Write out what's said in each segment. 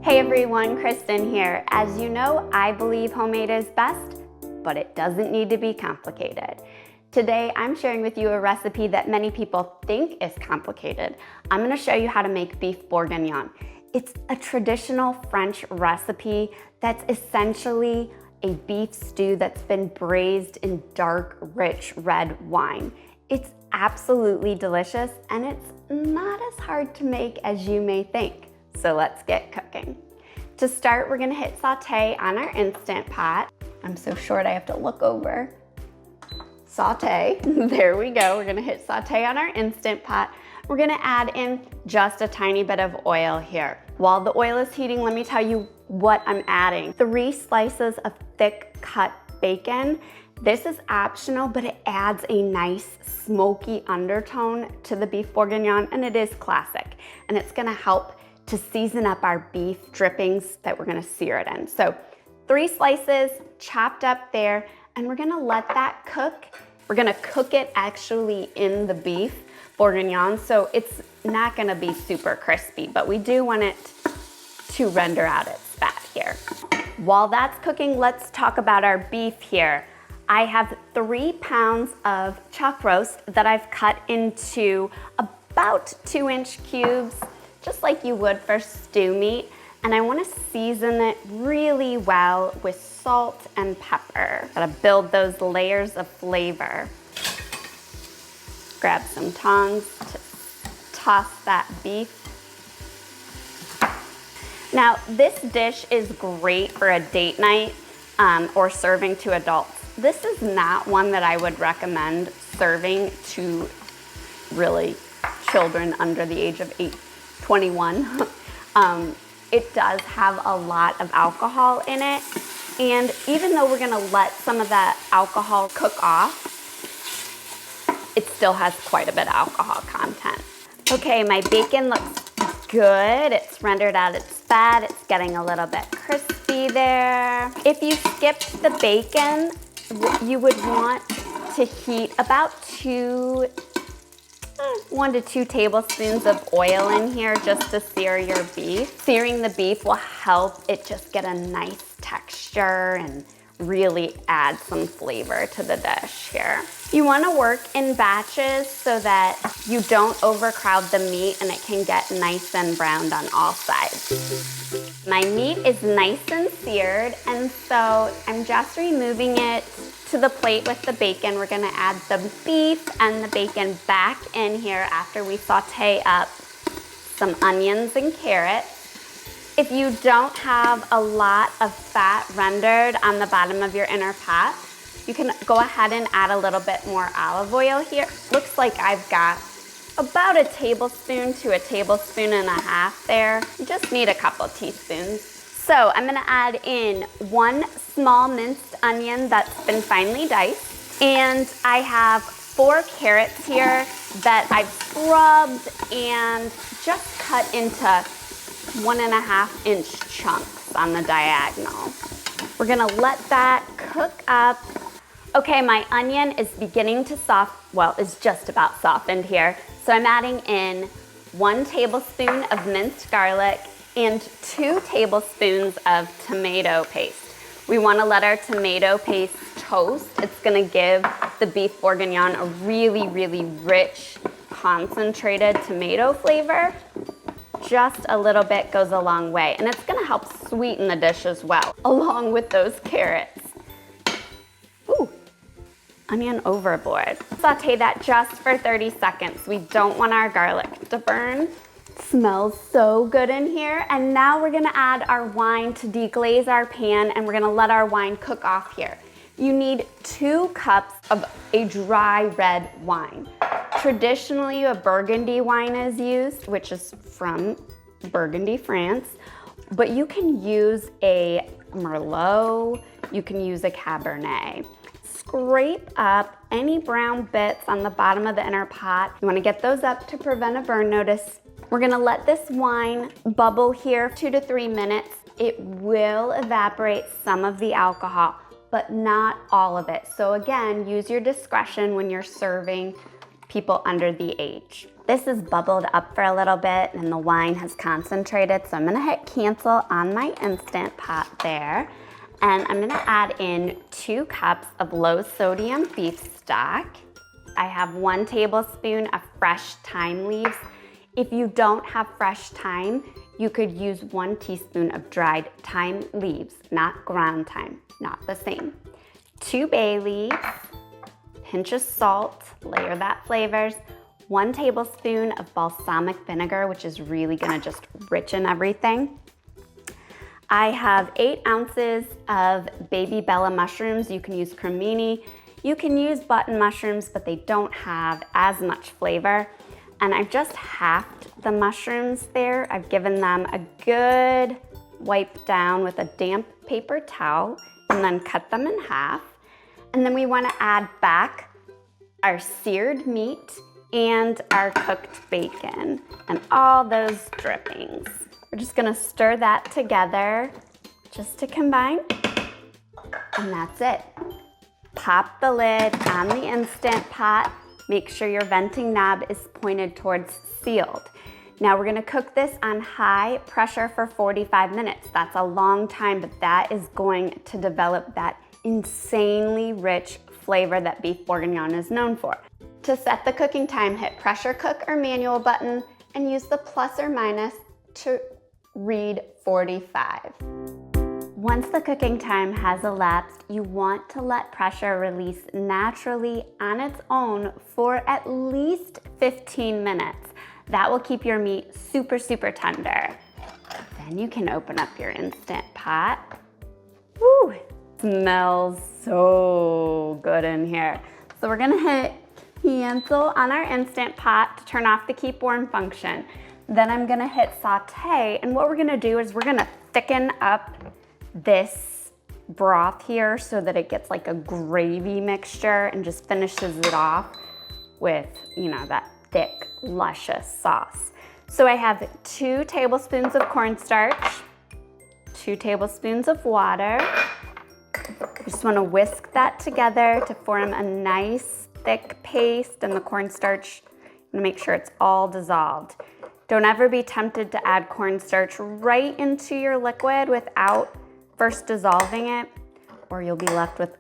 Hey everyone, Kristen here. As you know, I believe homemade is best, but it doesn't need to be complicated. Today, I'm sharing with you a recipe that many people think is complicated. I'm gonna show you how to make beef bourguignon. It's a traditional French recipe that's essentially a beef stew that's been braised in dark, rich red wine. It's absolutely delicious, and it's not as hard to make as you may think. So let's get cooking. To start, we're gonna hit saute on our Instant Pot. I'm so short I have to look over. Saute, there we go. We're gonna hit saute on our Instant Pot. We're gonna add in just a tiny bit of oil here. While the oil is heating, let me tell you what I'm adding. 3 slices of thick cut bacon. This is optional, but it adds a nice smoky undertone to the beef bourguignon, and it is classic. And it's gonna help to season up our beef drippings that we're gonna sear it in. So 3 slices chopped up there, and we're gonna let that cook. We're gonna cook it actually in the beef bourguignon, so it's not gonna be super crispy, but we do want it to render out its fat here. While that's cooking, let's talk about our beef here. I have 3 pounds of chuck roast that I've cut into about 2-inch cubes, just like you would for stew meat. And I wanna season it really well with salt and pepper. Gotta build those layers of flavor. Grab some tongs to toss that beef. Now, this dish is great for a date night or serving to adults. This is not one that I would recommend serving to really children under the age of 21. It does have a lot of alcohol in it, and even though we're gonna let some of that alcohol cook off, it still has quite a bit of alcohol content. Okay, my bacon looks good. It's rendered out its fat. It's getting a little bit crispy there. If you skipped the bacon, you would want to heat about 1 to 2 tablespoons of oil in here just to sear your beef. Searing the beef will help it just get a nice texture and really add some flavor to the dish here. You want to work in batches so that you don't overcrowd the meat and it can get nice and browned on all sides. My meat is nice and seared, and so I'm just removing it to the plate with the bacon. We're gonna add the beef and the bacon back in here after we saute up some onions and carrots. If you don't have a lot of fat rendered on the bottom of your inner pot, you can go ahead and add a little bit more olive oil here. Looks like I've got about a tablespoon to a tablespoon and a half there. You just need a couple teaspoons. So I'm gonna add in 1 small minced onion that's been finely diced. And I have 4 carrots here that I've scrubbed and just cut into 1.5-inch chunks on the diagonal. We're gonna let that cook up. Okay, my onion is beginning to is just about softened here. So I'm adding in 1 tablespoon of minced garlic and 2 tablespoons of tomato paste. We wanna let our tomato paste toast. It's gonna give the beef bourguignon a really, really rich, concentrated tomato flavor. Just a little bit goes a long way, and it's gonna help sweeten the dish as well, along with those carrots. Ooh, onion overboard. Saute that just for 30 seconds. We don't want our garlic to burn. Smells so good in here. And now we're gonna add our wine to deglaze our pan, and we're gonna let our wine cook off here. You need 2 cups of a dry red wine. Traditionally, a burgundy wine is used, which is from Burgundy, France, but you can use a Merlot, you can use a Cabernet. Scrape up any brown bits on the bottom of the inner pot. You wanna get those up to prevent a burn notice. We're gonna let this wine bubble here 2 to 3 minutes. It will evaporate some of the alcohol, but not all of it. So again, use your discretion when you're serving people under the age. This is bubbled up for a little bit and the wine has concentrated, so I'm gonna hit cancel on my Instant Pot there. And I'm gonna add in 2 cups of low sodium beef stock. I have 1 tablespoon of fresh thyme leaves. If you don't have fresh thyme, you could use 1 teaspoon of dried thyme leaves, not ground thyme, not the same. 2 bay leaves, pinch of salt, layer that flavors, 1 tablespoon of balsamic vinegar, which is really gonna just richen everything. I have 8 ounces of baby Bella mushrooms. You can use cremini. You can use button mushrooms, but they don't have as much flavor. And I've just halved the mushrooms there. I've given them a good wipe down with a damp paper towel and then cut them in half. And then we wanna add back our seared meat and our cooked bacon and all those drippings. We're just gonna stir that together just to combine, and that's it. Pop the lid on the Instant Pot. Make sure your venting knob is pointed towards sealed. Now we're gonna cook this on high pressure for 45 minutes. That's a long time, but that is going to develop that insanely rich flavor that beef bourguignon is known for. To set the cooking time, hit pressure cook or manual button and use the plus or minus to read 45. Once the cooking time has elapsed, you want to let pressure release naturally on its own for at least 15 minutes. That will keep your meat super, super tender. Then you can open up your Instant Pot. Woo, it smells so good in here. So we're gonna hit cancel on our Instant Pot to turn off the keep warm function. Then I'm gonna hit saute, and what we're gonna do is we're gonna thicken up this broth here so that it gets like a gravy mixture and just finishes it off with, you know, that thick, luscious sauce. So I have 2 tablespoons of cornstarch, 2 tablespoons of water. You just wanna whisk that together to form a nice thick paste, and the cornstarch, I'm gonna make sure it's all dissolved. Don't ever be tempted to add cornstarch right into your liquid without first dissolving it, or you'll be left with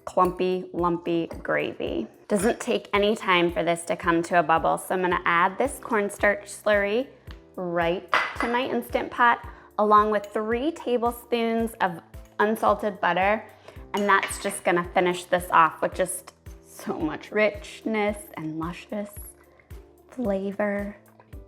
clumpy, lumpy gravy. Doesn't take any time for this to come to a bubble, so I'm gonna add this cornstarch slurry right to my Instant Pot, along with 3 tablespoons of unsalted butter, and that's just gonna finish this off with just so much richness and luscious flavor.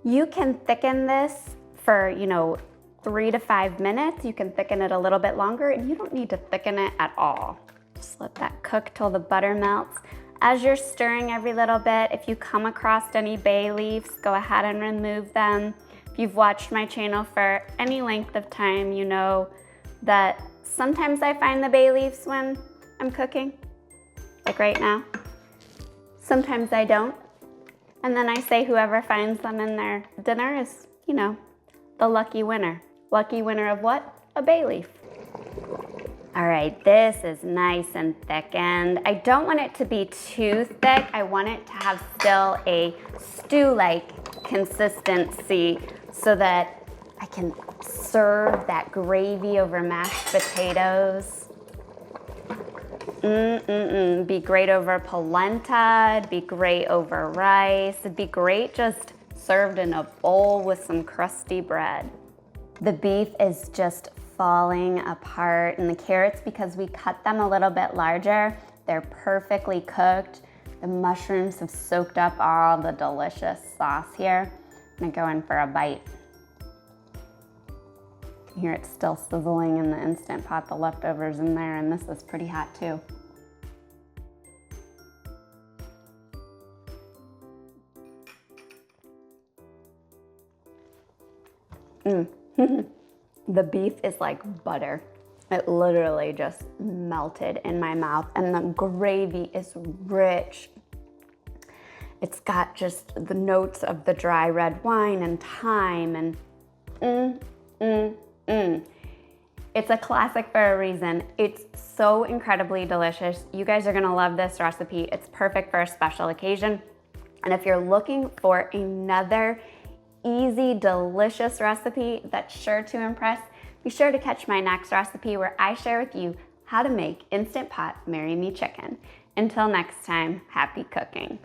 You can thicken this for, you know, 3 to 5 minutes. You can thicken it a little bit longer, and you don't need to thicken it at all. Just let that cook till the butter melts. As you're stirring every little bit, if you come across any bay leaves, go ahead and remove them. If you've watched my channel for any length of time, you know that sometimes I find the bay leaves when I'm cooking, like right now. Sometimes I don't. And then I say whoever finds them in their dinner is, you know, the lucky winner. Lucky winner of what? A bay leaf. All right, this is nice and thickened. I don't want it to be too thick. I want it to have still a stew-like consistency so that I can serve that gravy over mashed potatoes. Be great over polenta, it'd be great over rice, it'd be great just served in a bowl with some crusty bread. The beef is just falling apart, and the carrots, because we cut them a little bit larger, they're perfectly cooked. The mushrooms have soaked up all the delicious sauce here. I'm gonna go in for a bite. You can hear it still sizzling in the Instant Pot, the leftovers in there, and this is pretty hot too. The beef is like butter. It literally just melted in my mouth, and the gravy is rich. It's got just the notes of the dry red wine and thyme, and It's a classic for a reason. It's so incredibly delicious. You guys are gonna love this recipe. It's perfect for a special occasion. And if you're looking for another easy, delicious recipe that's sure to impress, be sure to catch my next recipe where I share with you how to make Instant Pot Marry Me chicken. Until next time, happy cooking.